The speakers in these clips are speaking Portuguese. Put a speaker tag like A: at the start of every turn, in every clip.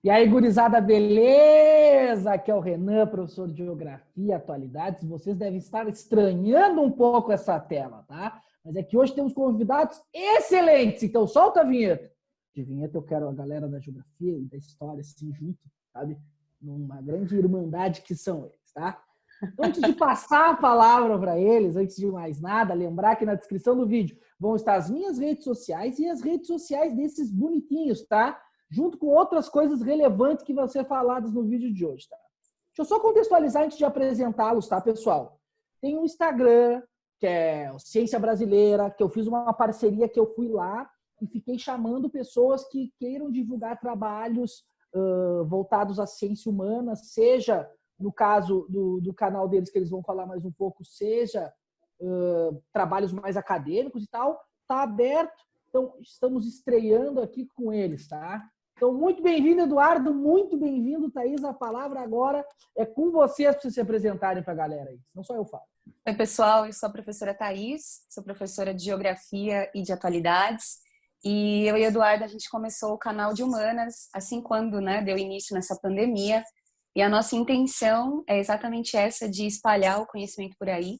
A: E aí, gurizada, beleza? Aqui é o Renan, professor de Geografia e Atualidades. Vocês devem estar estranhando um pouco essa tela, tá? Mas é que hoje temos convidados excelentes, então solta a vinheta. De vinheta eu quero a galera da Geografia e da História assim junto, sabe? Numa grande irmandade que são eles, tá? Antes de passar a palavra para eles, antes de mais nada, lembrar que na descrição do vídeo vão estar as minhas redes sociais e as redes sociais desses bonitinhos, tá? Junto com outras coisas relevantes que vão ser faladas no vídeo de hoje, tá? Deixa eu só contextualizar antes de apresentá-los, tá, pessoal? Tem um Instagram, que é o Ciência Brasileira, que eu fiz uma parceria que eu fui lá e fiquei chamando pessoas que queiram divulgar trabalhos voltados à ciência humana, seja no caso do canal deles, que eles vão falar mais um pouco, seja trabalhos mais acadêmicos e tal, tá aberto. Então, estamos estreando aqui com eles, tá? Então, muito bem-vindo, Eduardo, muito bem-vindo, Thaís. A palavra agora é com vocês para vocês se apresentarem para a galera aí, não só eu falo.
B: Oi, pessoal, eu sou a professora Thaís, sou professora de Geografia e de Atualidades, e eu e o Eduardo, a gente começou o canal de Humanas, assim quando, né, deu início nessa pandemia, e a nossa intenção é exatamente essa, de espalhar o conhecimento por aí,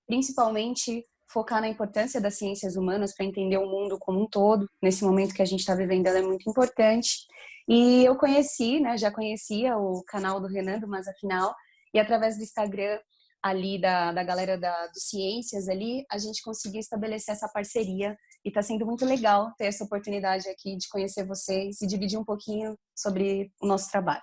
B: principalmente focar na importância das ciências humanas para entender o mundo como um todo. Nesse momento que a gente está vivendo, ela é muito importante. E eu conheci, né, já conhecia o canal do Renan, do Mas Afinal, e através do Instagram ali da galera do Ciências ali, a gente conseguiu estabelecer essa parceria e está sendo muito legal ter essa oportunidade aqui de conhecer vocês e dividir um pouquinho sobre o nosso trabalho.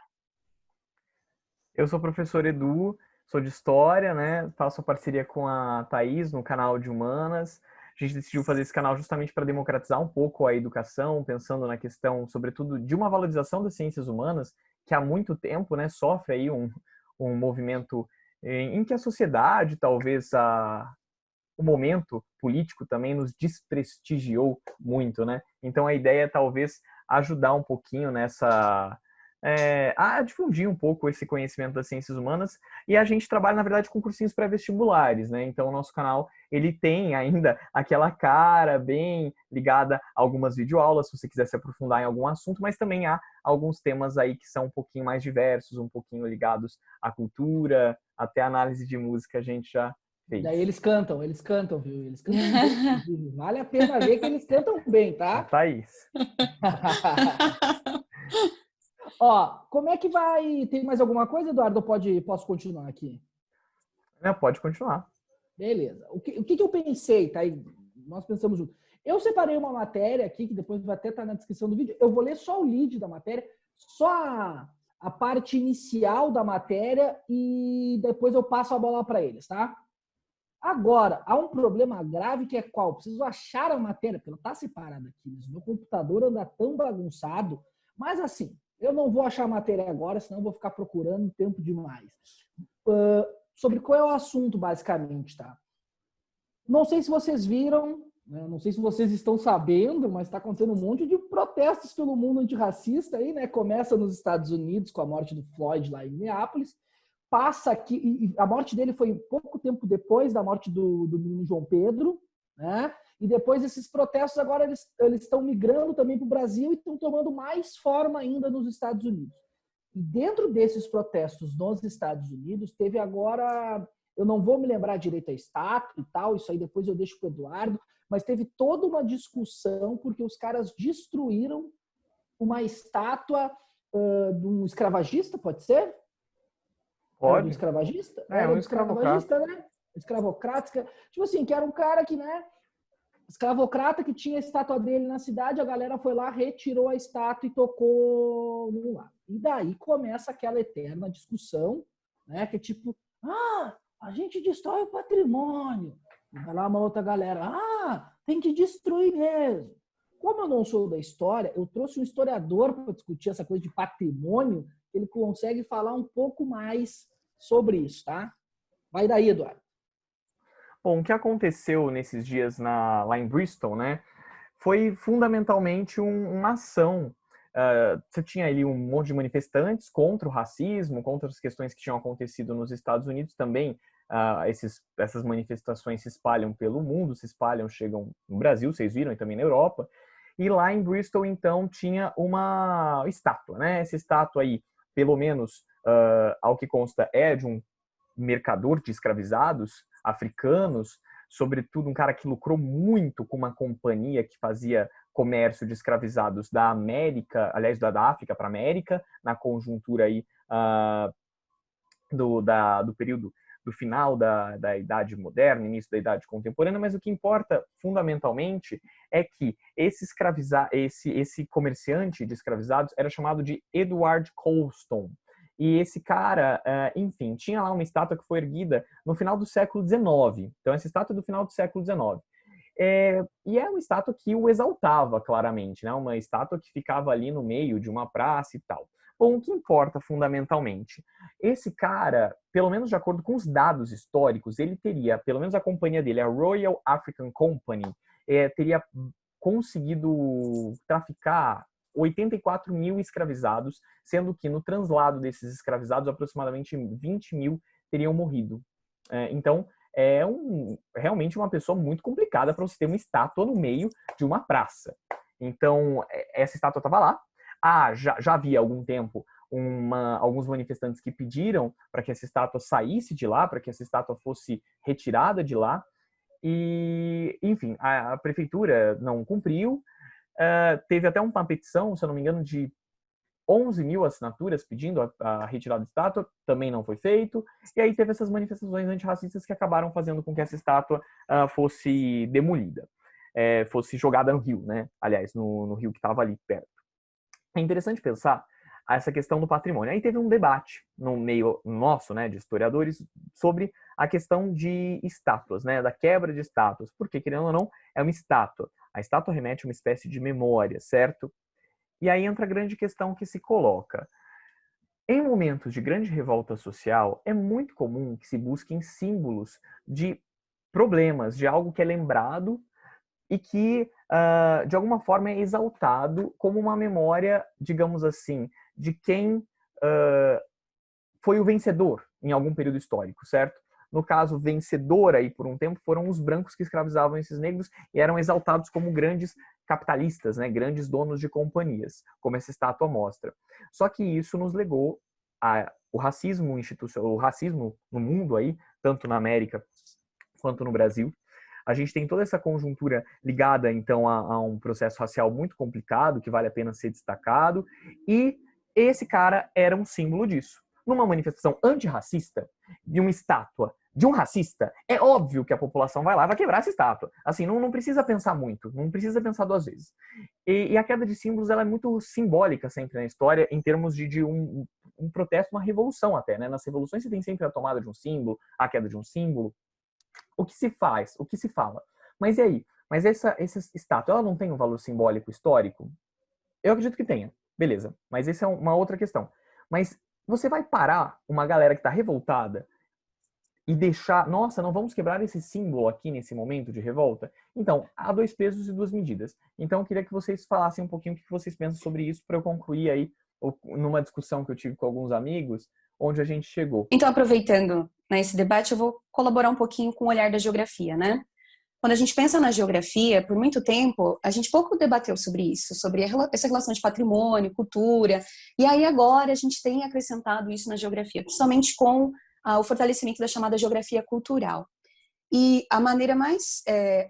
C: Eu sou o professor Edu, sou de História, né? Faço parceria com a Thaís no canal de Humanas. A gente decidiu fazer esse canal justamente para democratizar um pouco a educação, pensando na questão, sobretudo, de uma valorização das ciências humanas, que há muito tempo, né, sofre aí um movimento em que a sociedade, talvez o momento político também nos desprestigiou muito, né? Então a ideia é talvez ajudar um pouquinho nessa... a difundir um pouco esse conhecimento das ciências humanas, e a gente trabalha, na verdade, com cursinhos pré-vestibulares, né? Então, o nosso canal, ele tem ainda aquela cara bem ligada a algumas videoaulas, se você quiser se aprofundar em algum assunto, mas também há alguns temas aí que são um pouquinho mais diversos, um pouquinho ligados à cultura, até análise de música a gente já fez.
A: Daí eles cantam, viu? Eles cantam bem, inclusive. Vale a pena ver que eles cantam bem, tá?
C: Thaís.
A: Ó, como é que vai? Tem mais alguma coisa, Eduardo? Posso continuar aqui?
C: Pode continuar.
A: Beleza. O que eu pensei, tá? Nós pensamos junto. Eu separei uma matéria aqui, que depois vai até estar na descrição do vídeo. Eu vou ler só o lead da matéria, só a parte inicial da matéria, e depois eu passo a bola para eles, tá? Agora, há um problema grave que é qual? Preciso achar a matéria, porque ela está separada aqui. Mas o meu computador anda tão bagunçado. Mas assim, eu não vou achar a matéria agora, senão eu vou ficar procurando tempo demais. Sobre qual é o assunto, basicamente, tá? Não sei se vocês viram, né? Não sei se vocês estão sabendo, mas está acontecendo um monte de protestos pelo mundo antirracista aí, né? Começa nos Estados Unidos com a morte do Floyd lá em Minneapolis, passa aqui, e a morte dele foi pouco tempo depois da morte do menino João Pedro, né? E depois esses protestos agora eles estão migrando também para o Brasil e estão tomando mais forma ainda nos Estados Unidos. E dentro desses protestos nos Estados Unidos, teve agora, eu não vou me lembrar direito a estátua e tal, isso aí depois eu deixo para o Eduardo, mas teve toda uma discussão porque os caras destruíram uma estátua de um escravagista, pode ser?
C: Pode.
A: Era do escravagista? Era do escravagista, né? Escravocrata. Tipo assim, que era um cara que, né? Escravocrata que tinha a estátua dele na cidade, a galera foi lá, retirou a estátua e tocou no lá. E daí começa aquela eterna discussão, né? Que é tipo, a gente destrói o patrimônio. E vai lá uma outra galera, tem que destruir mesmo. Como eu não sou da história, eu trouxe um historiador para discutir essa coisa de patrimônio, ele consegue falar um pouco mais sobre isso, tá? Vai daí, Eduardo.
C: Bom, o que aconteceu nesses dias lá em Bristol, né, foi fundamentalmente uma ação. Você tinha ali um monte de manifestantes contra o racismo, contra as questões que tinham acontecido nos Estados Unidos também. Essas manifestações se espalham pelo mundo, chegam no Brasil, vocês viram, e também na Europa. E lá em Bristol, então, tinha uma estátua, né? Essa estátua aí, pelo menos, ao que consta, é de um mercador de escravizados africanos, sobretudo um cara que lucrou muito com uma companhia que fazia comércio de escravizados da América, aliás, da África para a América, na conjuntura aí do período do final da Idade Moderna, início da Idade Contemporânea, mas o que importa fundamentalmente é que esse comerciante de escravizados era chamado de Edward Colston. E esse cara, enfim, tinha lá uma estátua que foi erguida no final do século XIX. Então, essa estátua é do final do século XIX. E é uma estátua que o exaltava claramente, né? Uma estátua que ficava ali no meio de uma praça e tal. Bom, o que importa fundamentalmente? Esse cara, pelo menos de acordo com os dados históricos, ele teria, pelo menos a companhia dele, a Royal African Company, teria conseguido traficar 84 mil escravizados, sendo que no translado desses escravizados, aproximadamente 20 mil teriam morrido. Então, realmente uma pessoa muito complicada para você ter uma estátua no meio de uma praça. Então, essa estátua estava lá. Já havia há algum tempo alguns manifestantes que pediram para que essa estátua saísse de lá, para que essa estátua fosse retirada de lá. E, enfim, a prefeitura não cumpriu. Teve até uma petição, se eu não me engano, de 11 mil assinaturas pedindo a retirada da estátua, também não foi feito. E aí teve essas manifestações antirracistas que acabaram fazendo com que essa estátua fosse demolida, fosse jogada no rio, né? Aliás, no rio que estava ali perto. É interessante pensar essa questão do patrimônio. Aí teve um debate no meio nosso, né, de historiadores, sobre a questão de estátuas, né, da quebra de estátuas, porque, querendo ou não, é uma estátua. A estátua remete a uma espécie de memória, certo? E aí entra a grande questão que se coloca. Em momentos de grande revolta social, é muito comum que se busquem símbolos de problemas, de algo que é lembrado e que, de alguma forma, é exaltado como uma memória, digamos assim, de quem foi o vencedor em algum período histórico, certo? No caso, vencedor aí por um tempo foram os brancos que escravizavam esses negros e eram exaltados como grandes capitalistas, né? Grandes donos de companhias, como essa estátua mostra. Só que isso nos legou o racismo institucional, o racismo no mundo aí, tanto na América quanto no Brasil. A gente tem toda essa conjuntura ligada, então, a um processo racial muito complicado, que vale a pena ser destacado, e esse cara era um símbolo disso. Numa manifestação antirracista, de uma estátua de um racista, é óbvio que a população vai lá e vai quebrar essa estátua. Assim, não precisa pensar muito, não precisa pensar duas vezes. E a queda de símbolos, ela é muito simbólica sempre na história, em termos de um protesto, uma revolução até, né? Nas revoluções você tem sempre a tomada de um símbolo, a queda de um símbolo. O que se faz? O que se fala? Mas e aí? Mas essa estátua, ela não tem um valor simbólico histórico? Eu acredito que tenha. Beleza. Mas essa é uma outra questão. Mas você vai parar uma galera que está revoltada e deixar... Nossa, não vamos quebrar esse símbolo aqui nesse momento de revolta? Então, há dois pesos e duas medidas. Então, eu queria que vocês falassem um pouquinho o que vocês pensam sobre isso para eu concluir aí numa discussão que eu tive com alguns amigos, onde a gente chegou.
B: Então, aproveitando esse debate, eu vou colaborar um pouquinho com o olhar da geografia, né? Quando a gente pensa na geografia, por muito tempo, a gente pouco debateu sobre isso, sobre essa relação de patrimônio, cultura, e aí agora a gente tem acrescentado isso na geografia, principalmente com o fortalecimento da chamada geografia cultural. E a maneira mais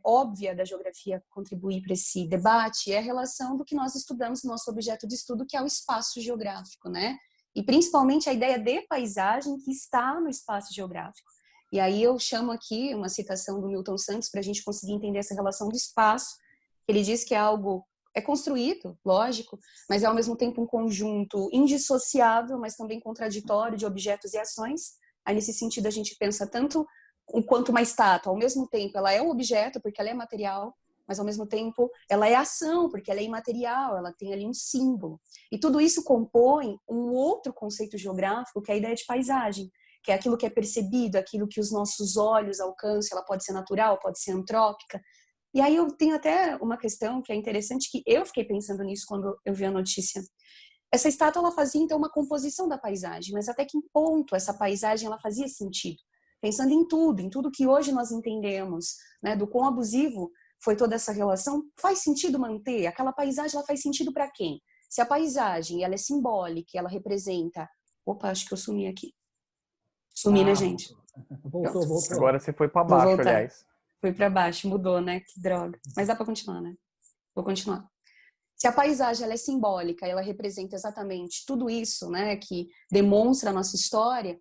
B: óbvia da geografia contribuir para esse debate é a relação do que nós estudamos no nosso objeto de estudo, que é o espaço geográfico, né? E principalmente a ideia de paisagem que está no espaço geográfico. E aí eu chamo aqui uma citação do Milton Santos para a gente conseguir entender essa relação do espaço. Ele diz que é algo construído, lógico, mas é ao mesmo tempo um conjunto indissociável, mas também contraditório de objetos e ações. Aí nesse sentido a gente pensa tanto quanto uma estátua, ao mesmo tempo ela é um objeto porque ela é material, mas ao mesmo tempo ela é ação porque ela é imaterial, ela tem ali um símbolo. E tudo isso compõe um outro conceito geográfico, que é a ideia de paisagem, que é aquilo que é percebido, aquilo que os nossos olhos alcançam. Ela pode ser natural, pode ser antrópica. E aí eu tenho até uma questão que é interessante, que eu fiquei pensando nisso quando eu vi a notícia. Essa estátua, ela fazia então uma composição da paisagem, mas até que ponto essa paisagem ela fazia sentido? Pensando em tudo que hoje nós entendemos, né, do quão abusivo foi toda essa relação, faz sentido manter? Aquela paisagem, ela faz sentido para quem? Se a paisagem, ela é simbólica, ela representa... Opa, acho que eu sumi aqui. Sumi, né, gente?
A: Voltou.
C: Agora você foi para
B: Vou
C: baixo,
B: voltar.
C: aliás.
B: Foi para baixo, mudou, né? Que droga. Mas dá para continuar, né? Vou continuar. Se a paisagem ela é simbólica, ela representa exatamente tudo isso, né, que demonstra a nossa história,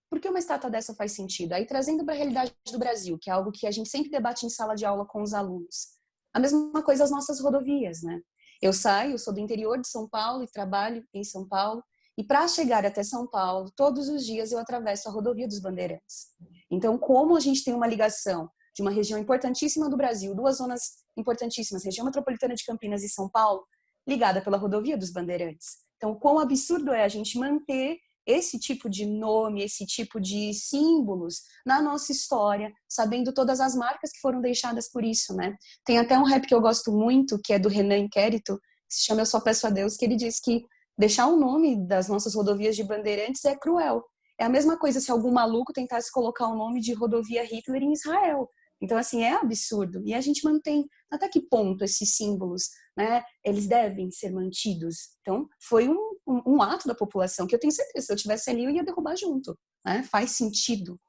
B: por que uma estátua dessa faz sentido? Aí trazendo para a realidade do Brasil, que é algo que a gente sempre debate em sala de aula com os alunos. A mesma coisa as nossas rodovias, né? Eu sou do interior de São Paulo e trabalho em São Paulo, e para chegar até São Paulo, todos os dias eu atravesso a rodovia dos Bandeirantes. Então, como a gente tem uma ligação de uma região importantíssima do Brasil, duas zonas importantíssimas, região metropolitana de Campinas e São Paulo, ligada pela rodovia dos Bandeirantes. Então, quão absurdo é a gente manter esse tipo de nome, esse tipo de símbolos na nossa história, sabendo todas as marcas que foram deixadas por isso, né? Tem até um rap que eu gosto muito, que é do Renan Inquérito, que se chama Eu Só Peço a Deus, que ele diz que deixar o nome das nossas rodovias de Bandeirantes é cruel. É a mesma coisa se algum maluco tentasse colocar o nome de rodovia Hitler em Israel. Então, assim, é absurdo. E a gente mantém até que ponto esses símbolos, né, eles devem ser mantidos. Então, foi um ato da população que eu tenho certeza, se eu estivesse ali, eu ia derrubar junto. Né? Faz sentido.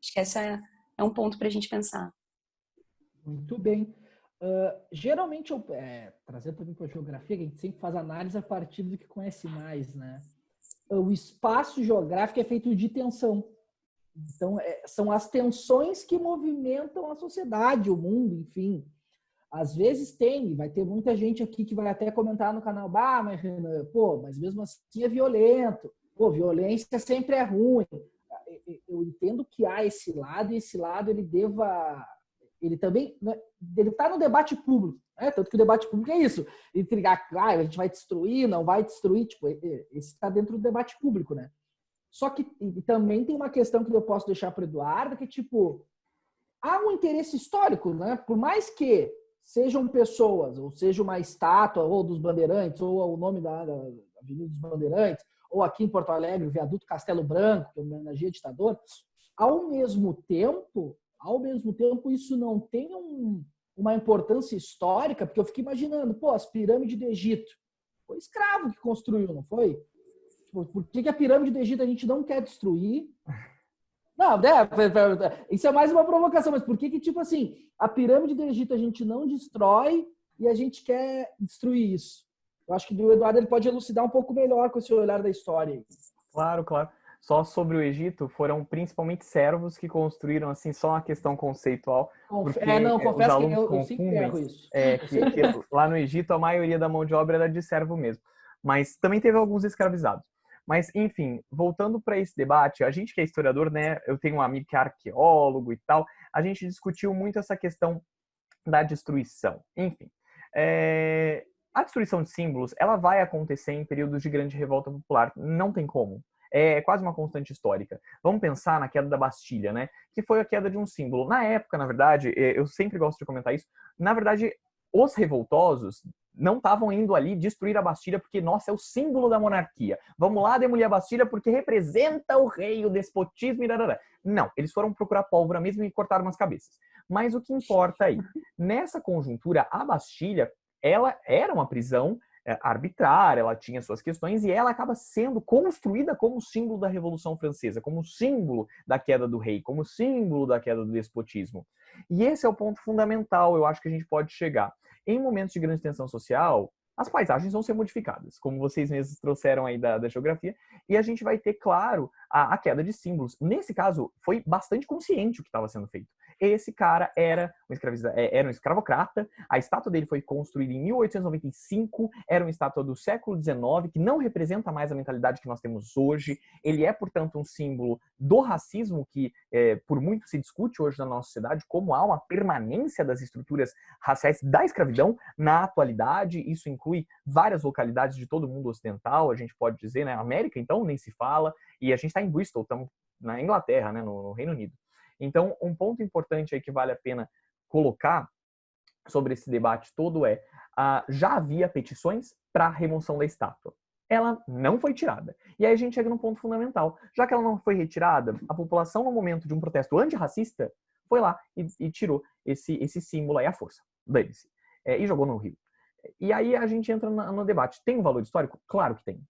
B: Acho que esse é um ponto para a gente pensar.
A: Muito bem. Geralmente, trazendo também para a geografia, que a gente sempre faz análise a partir do que conhece mais, né? O espaço geográfico é feito de tensão. Então, são as tensões que movimentam a sociedade, o mundo, enfim. Às vezes vai ter muita gente aqui que vai até comentar no canal, mas Renan, mas mesmo assim é violento. Violência sempre é ruim. Eu entendo que há esse lado, e esse lado ele também, né, ele está no debate público, né? Tanto que o debate público é isso, intrigar, a gente vai destruir, não vai destruir, tipo, esse está dentro do debate público, né? Só que também tem uma questão que eu posso deixar para o Eduardo, que tipo, há um interesse histórico, né? Por mais que sejam pessoas, ou seja uma estátua, ou dos Bandeirantes, ou o nome da Avenida dos Bandeirantes, ou aqui em Porto Alegre, o Viaduto Castelo Branco, que homenageia ditador, ao mesmo tempo, isso não tem uma importância histórica, porque eu fico imaginando, as pirâmides do Egito, foi escravo que construiu, não foi? Por que a pirâmide do Egito a gente não quer destruir? Não, isso é mais uma provocação, mas por que tipo assim, a pirâmide do Egito a gente não destrói e a gente quer destruir isso? Eu acho que o Eduardo ele pode elucidar um pouco melhor com esse olhar da história.
C: Claro. Só sobre o Egito, foram principalmente servos que construíram, assim, só uma questão conceitual. Porque
A: confesso
C: os alunos
A: que eu sempre erro isso.
C: Que lá no Egito a maioria da mão de obra era de servo mesmo. Mas também teve alguns escravizados. Mas, enfim, voltando para esse debate, a gente que é historiador, né, eu tenho um amigo que é arqueólogo e tal, a gente discutiu muito essa questão da destruição. Enfim, a destruição de símbolos, ela vai acontecer em períodos de grande revolta popular, não tem como. É quase uma constante histórica. Vamos pensar na queda da Bastilha, né? Que foi a queda de um símbolo. Na época, na verdade, eu sempre gosto de comentar isso, na verdade, os revoltosos não estavam indo ali destruir a Bastilha porque, nossa, é o símbolo da monarquia. Vamos lá demolir a Bastilha porque representa o rei, o despotismo e darará. Não, eles foram procurar pólvora mesmo e cortaram umas cabeças. Mas o que importa aí? Nessa conjuntura, a Bastilha, ela era uma prisão arbitrária, ela tinha suas questões e ela acaba sendo construída como símbolo da Revolução Francesa, como símbolo da queda do rei, como símbolo da queda do despotismo. E esse é o ponto fundamental, eu acho que a gente pode chegar. Em momentos de grande tensão social, as paisagens vão ser modificadas, como vocês mesmos trouxeram aí da geografia, e a gente vai ter, claro, a queda de símbolos. Nesse caso, foi bastante consciente o que estava sendo feito. Esse cara era um escravocrata, a estátua dele foi construída em 1895, era uma estátua do século XIX, que não representa mais a mentalidade que nós temos hoje. Ele é, portanto, um símbolo do racismo que, por muito se discute hoje na nossa sociedade, como há uma permanência das estruturas raciais da escravidão na atualidade. Isso inclui várias localidades de todo o mundo ocidental, a gente pode dizer, né? América, então, nem se fala, e a gente está em Bristol, estamos na Inglaterra, né? No Reino Unido. Então, um ponto importante aí que vale a pena colocar sobre esse debate todo já havia petições para a remoção da estátua. Ela não foi tirada. E aí a gente chega num ponto fundamental. Já que ela não foi retirada, a população, no momento de um protesto antirracista, foi lá e tirou esse símbolo aí, a força. Dane-se. E jogou no rio. E aí a gente entra no debate. Tem um valor histórico? Claro que tem.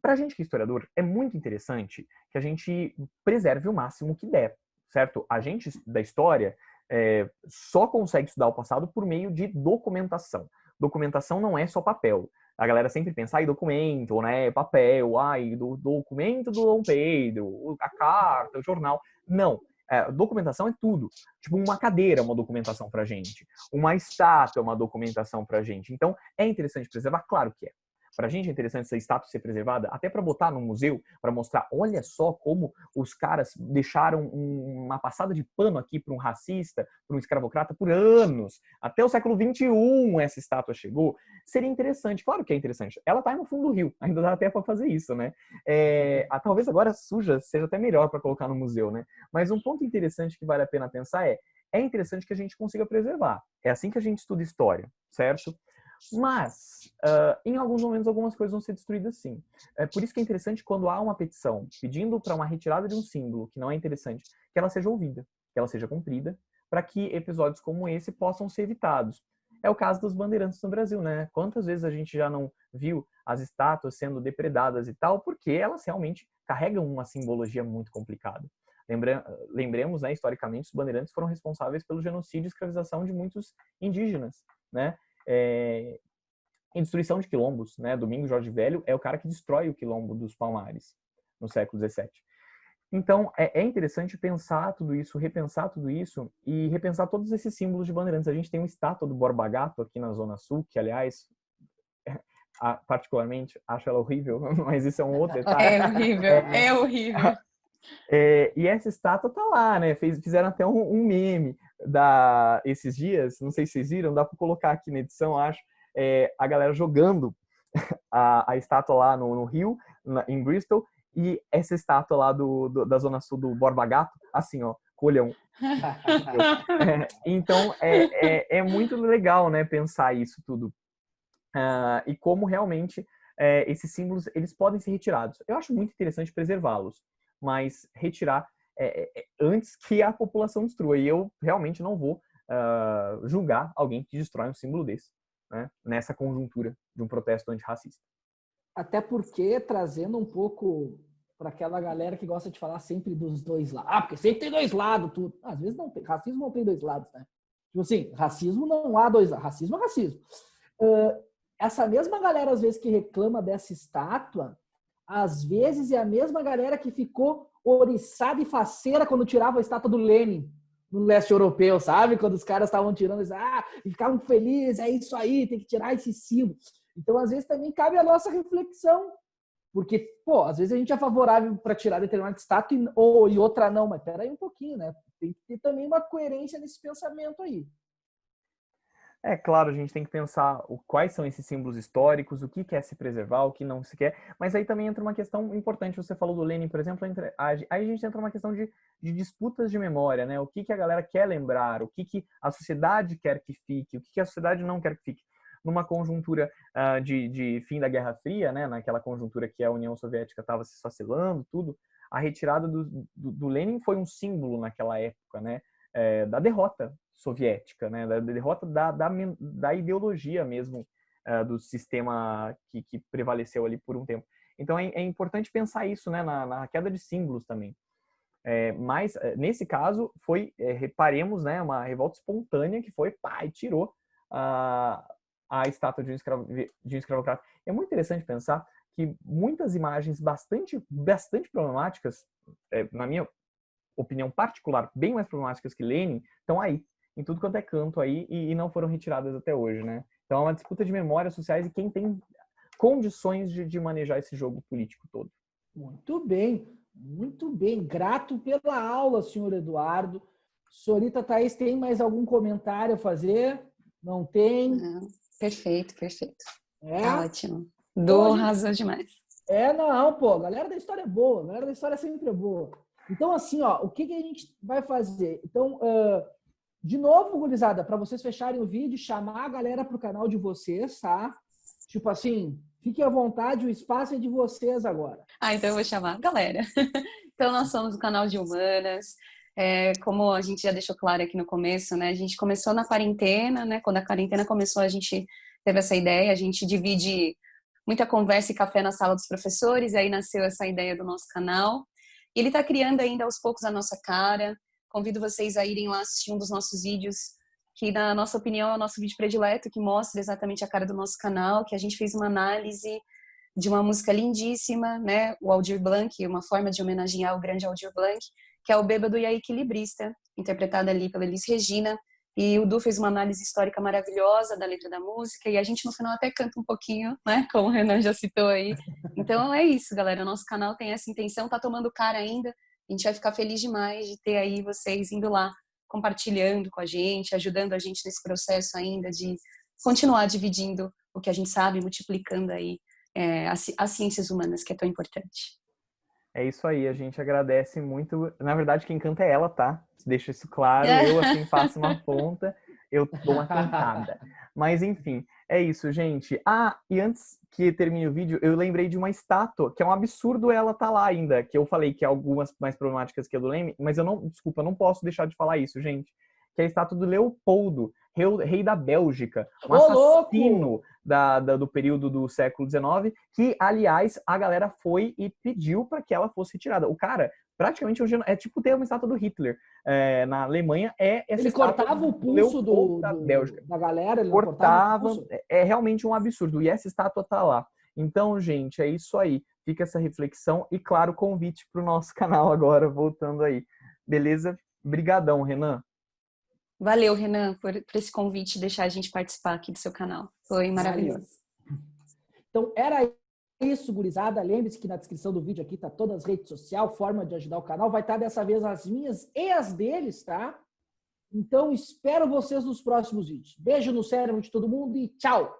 C: Pra gente que é historiador, é muito interessante que a gente preserve o máximo que der, certo? A gente da história só consegue estudar o passado por meio de documentação. Documentação não é só papel. A galera sempre pensa, documento, né? Papel, do documento do Dom Pedro, a carta, o jornal. Não. Documentação é tudo. Tipo, uma cadeira é uma documentação pra gente. Uma estátua é uma documentação pra gente. Então, é interessante preservar? Claro que é. Pra gente é interessante essa estátua ser preservada, até para botar no museu, para mostrar, olha só como os caras deixaram uma passada de pano aqui para um racista, para um escravocrata por anos. Até o século XXI essa estátua chegou. Seria interessante, claro que é interessante. Ela tá aí no fundo do rio, ainda dá até para fazer isso, né? Talvez agora suja seja até melhor para colocar no museu, né? Mas um ponto interessante que vale a pena pensar é interessante que a gente consiga preservar. É assim que a gente estuda história, certo? Mas, em alguns momentos, algumas coisas vão ser destruídas sim. Por isso que é interessante quando há uma petição pedindo para uma retirada de um símbolo que não é interessante, que ela seja ouvida, que ela seja cumprida, para que episódios como esse possam ser evitados. É o caso dos bandeirantes no Brasil, né? Quantas vezes a gente já não viu as estátuas sendo depredadas e tal, porque elas realmente carregam uma simbologia muito complicada. Lembremos, né, historicamente, os bandeirantes foram responsáveis pelo genocídio e escravização de muitos indígenas, né? Em destruição de quilombos, né? Domingos Jorge Velho é o cara que destrói o quilombo dos Palmares no século XVII. Então, é interessante pensar tudo isso, repensar tudo isso e repensar todos esses símbolos de bandeirantes. A gente tem uma estátua do Borba Gato aqui na Zona Sul, que, aliás, particularmente, acho ela horrível, mas isso é um outro detalhe.
B: É horrível, é horrível.
C: E essa estátua tá lá, né? Fizeram até um meme esses dias, não sei se vocês viram, dá para colocar aqui na edição, acho, a galera jogando a estátua lá no Rio, em Bristol, e essa estátua lá da Zona Sul do Borba Gato, assim, ó, com o olhão. Então, é muito legal, né, pensar isso tudo. E como realmente esses símbolos, eles podem ser retirados. Eu acho muito interessante preservá-los, mas retirar antes que a população destrua. E eu realmente não vou julgar alguém que destrói um símbolo desse, né, nessa conjuntura de um protesto antirracista.
A: Até porque, trazendo um pouco para aquela galera que gosta de falar sempre dos dois lados. Porque sempre tem dois lados, tudo. Às vezes não tem. Racismo não tem dois lados, né? Tipo assim, racismo não há dois lados. Racismo é racismo. Essa mesma galera, às vezes, que reclama dessa estátua, às vezes é a mesma galera que ficou oriçada e faceira quando tirava a estátua do Lenin no leste europeu, sabe? Quando os caras estavam tirando, e ficavam felizes, é isso aí, tem que tirar esse símbolo. Então, às vezes, também cabe a nossa reflexão. Porque, às vezes a gente é favorável para tirar determinada estátua e outra não. Mas peraí um pouquinho, né? Tem que ter também uma coerência nesse pensamento aí.
C: Claro, a gente tem que pensar quais são esses símbolos históricos, o que quer se preservar, o que não se quer. Mas aí também entra uma questão importante. Você falou do Lenin, por exemplo. Aí a gente entra numa questão de disputas de memória, né? O que a galera quer lembrar, o que a sociedade quer que fique, o que a sociedade não quer que fique. Numa conjuntura de fim da Guerra Fria, né, naquela conjuntura que a União Soviética estava se esfacelando, tudo, a retirada do Lenin foi um símbolo naquela época, né, da derrota soviética, né, da derrota da ideologia mesmo do sistema que prevaleceu ali por um tempo. Então é importante pensar isso, né, na queda de símbolos também. Mas nesse caso reparemos, né, uma revolta espontânea que foi, e tirou a estátua de um escravocrata. É muito interessante pensar que muitas imagens bastante problemáticas, na minha opinião particular, bem mais problemáticas que Lenin, estão aí, em tudo quanto é canto aí, e não foram retiradas até hoje, né? Então é uma disputa de memórias sociais e quem tem condições de manejar esse jogo político todo.
A: Muito bem, muito bem. Grato pela aula, senhor Eduardo. Senhorita Thaís, tem mais algum comentário a fazer? Não tem?
B: Não. Perfeito. Tá ótimo. Razão demais.
A: A galera da história é boa, a galera da história sempre é boa. Então, assim, o que a gente vai fazer? Então, de novo, gurizada, para vocês fecharem o vídeo, chamar a galera pro canal de vocês, tá? Tipo assim, fiquem à vontade, o espaço é de vocês agora.
B: Então eu vou chamar a galera. Então, nós somos o canal de Humanas. Como a gente já deixou claro aqui no começo, né? A gente começou na quarentena, né? Quando a quarentena começou, a gente teve essa ideia, a gente divide muita conversa e café na sala dos professores, e aí nasceu essa ideia do nosso canal. E ele está criando ainda aos poucos a nossa cara. Convido vocês a irem lá assistir um dos nossos vídeos, que na nossa opinião é o nosso vídeo predileto, que mostra exatamente a cara do nosso canal, que a gente fez uma análise de uma música lindíssima, né? O Aldir Blanc, uma forma de homenagear o grande Aldir Blanc, que é o Bêbado e a Equilibrista, interpretada ali pela Elis Regina. E o Du fez uma análise histórica maravilhosa da letra da música, e a gente no final até canta um pouquinho, né? Como o Renan já citou aí. Então é isso, galera. O nosso canal tem essa intenção, tá tomando cara ainda. A gente vai ficar feliz demais de ter aí vocês indo lá, compartilhando com a gente, ajudando a gente nesse processo ainda de continuar dividindo o que a gente sabe, multiplicando aí as ciências humanas, que é tão importante.
C: É isso aí, a gente agradece muito. Na verdade, quem canta é ela, tá? Deixa isso claro. Eu, assim, faço uma ponta, eu dou uma cantada. Mas, enfim, é isso, gente. E antes que termine o vídeo, eu lembrei de uma estátua, que é um absurdo ela tá lá ainda, que eu falei que é algumas mais problemáticas que a do Leme, mas eu não posso deixar de falar isso, gente. Que é a estátua do Leopoldo, rei da Bélgica, um assassino do período do século XIX, que, aliás, a galera foi e pediu para que ela fosse retirada. O cara, praticamente, é tipo ter uma estátua do Hitler. Na Alemanha, essa
A: ele cortava o pulso
C: da Bélgica.
A: Da galera, ele
C: cortava, é realmente um absurdo. E essa estátua tá lá. Então, gente, é isso aí. Fica essa reflexão e, claro, convite para o nosso canal agora, voltando aí. Beleza? Brigadão, Renan.
B: Valeu, Renan, por esse convite, deixar a gente participar aqui do seu canal. Foi maravilhoso.
A: Então, era isso, gurizada. Lembre-se que na descrição do vídeo aqui tá todas as redes sociais, forma de ajudar o canal. Vai estar dessa vez as minhas e as deles, tá? Então, espero vocês nos próximos vídeos. Beijo no cérebro de todo mundo e tchau!